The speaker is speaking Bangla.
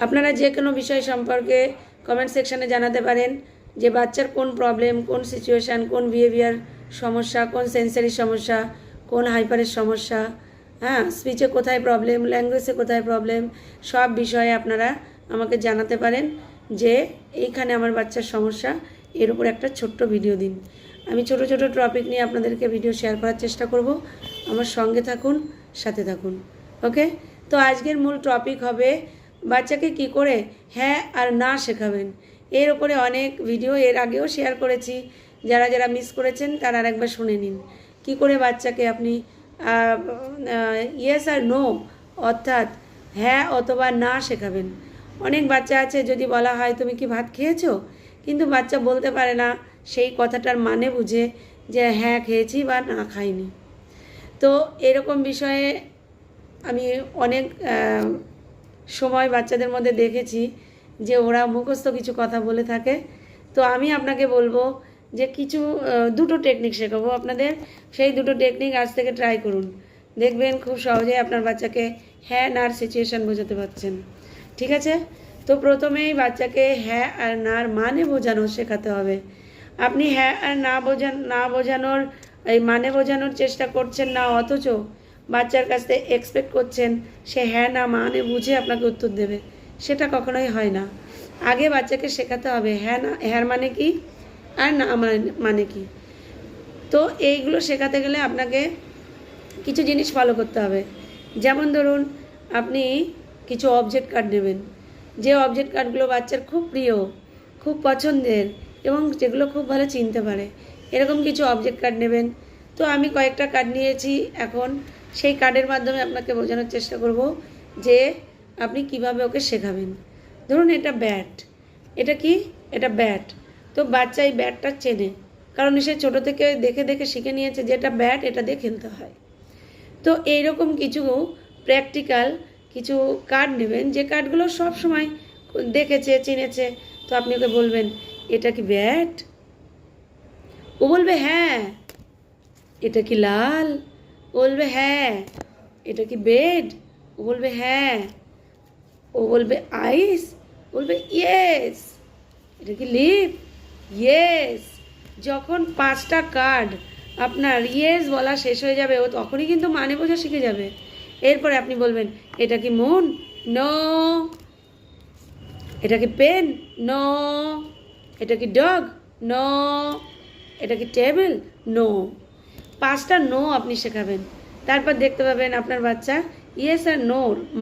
আপনারা যে কোনো বিষয় সম্পর্কে কমেন্ট সেকশানে জানাতে পারেন যে বাচ্চার কোন প্রবলেম, কোন সিচুয়েশান, কোন বিহেভিয়ার সমস্যা, কোন সেন্সারি সমস্যা, কোন হাইপারের সমস্যা, হ্যাঁ, স্পিচে কোথায় প্রবলেম, ল্যাঙ্গুয়েজে কোথায় প্রবলেম, সব বিষয়ে আপনারা আমাকে জানাতে পারেন যে এইখানে আমার বাচ্চার সমস্যা, এর উপর একটা ছোট্ট ভিডিও দিন। আমি ছোট ছোট টপিক নিয়ে আপনাদেরকে ভিডিও শেয়ার করার চেষ্টা করব। আমার সঙ্গে থাকুন, সাথে থাকুন। ওকে, তো আজকের মূল টপিক হবে বাচ্চাকে কি করে হ্যাঁ আর না শেখাবেন। এর উপরে অনেক ভিডিও এর আগেও শেয়ার করেছি, যারা যারা মিস করেছেন তারা আরেকবার শুনে নিন। কি করে বাচ্চাকে আপনি ইয়েস আর নো অর্থাৎ হ্যাঁ অথবা না শেখাবেন। অনেক বাচ্চা আছে যদি বলা হয় তুমি কি ভাত খেয়েছো, কিন্তু বাচ্চা বলতে পারে না সেই কথাটার মানে বুঝে যে হ্যাঁ খেয়েছি বা না খাইনি। তো এরকম বিষয়ে আমি অনেক সময় বাচ্চাদের মধ্যে দেখেছি যে ওরা মুখস্থ কিছু কথা বলে থাকে। তো আমি আপনাকে বলবো যে কিছু দুটো টেকনিক শেখাবো আপনাদের, সেই দুটো টেকনিক আজ থেকে ট্রাই করুন, দেখবেন খুব সহজেই আপনার বাচ্চাকে হ্যাঁ নার সিচুয়েশান বোঝাতে পারছেন। ঠিক আছে, তো প্রথমেই বাচ্চাকে হ্যাঁ আর নার মানে বোঝানো শেখাতে হবে। আপনি হ্যাঁ আর না বোঝানোর এই মানে বোঝানোর চেষ্টা করছেন না, অথচ বাচ্চার কাছ থেকে এক্সপেক্ট করছেন সে হ্যাঁ না মানে বুঝে আপনাকে উত্তর দেবে, সেটা কখনোই হয় না। আগে বাচ্চাকে শেখাতে হবে হ্যাঁ না, হ্যাঁ মানে কি আর না মানে কি। তো এইগুলো শেখাতে গেলে আপনাকে কিছু জিনিস ফলো করতে হবে। যেমন ধরুন আপনি কিছু অবজেক্ট কার্ড নেবেন, যে অবজেক্ট কার্ডগুলো বাচ্চার খুব প্রিয়, খুব পছন্দের এবং যেগুলো খুব ভালো চিনতে পারে, এরকম কিছু অবজেক্ট কার্ড নেবেন। তো আমি কয়েকটা কার্ড নিয়েছি, এখন সেই কার্ডের মাধ্যমে আপনাকে বোঝানোর চেষ্টা করব যে আপনি কিভাবে ওকে শেখাবেন। ধরুন এটা ব্যাট, এটা কি, এটা ব্যাট। তো বাচ্চা এই ব্যাটটা চেনে, কারণ সে ছোটো থেকে দেখে দেখে শিখে নিয়েছে যে এটা ব্যাট, এটা দিয়ে খেলতে হয়। তো এইরকম কিছু প্র্যাকটিক্যাল কিছু কার্ড নেবেন, যে কার্ডগুলো সব সময় দেখেছে চিনেছে। তো আপনি ওকে বলবেন এটা কি ব্যাট, ও বলবে হ্যাঁ। এটা কি লাল, ও বলবে হ্যাঁ। এটা কি বেড, ও বলবে হ্যাঁ। ও বলবে আইস, বলবে ইয়েস। এটা কি লিপ, ইয়েস। যখন 5টা কার্ড আপনার ইয়েস বলা শেষ হয়ে যাবে, ও তখনই কিন্তু মানে বোঝা শিখে যাবে। এরপরে আপনি বলবেন এটা কি মুন, নো। এটা কি পেন, নো। এটা কি ডগ, নো। এটা কি টেবিল, নো। 5টা নো আপনি শেখাবেন, তারপর দেখতে পাবেন আপনার বাচ্চা ইয়েস আর নোর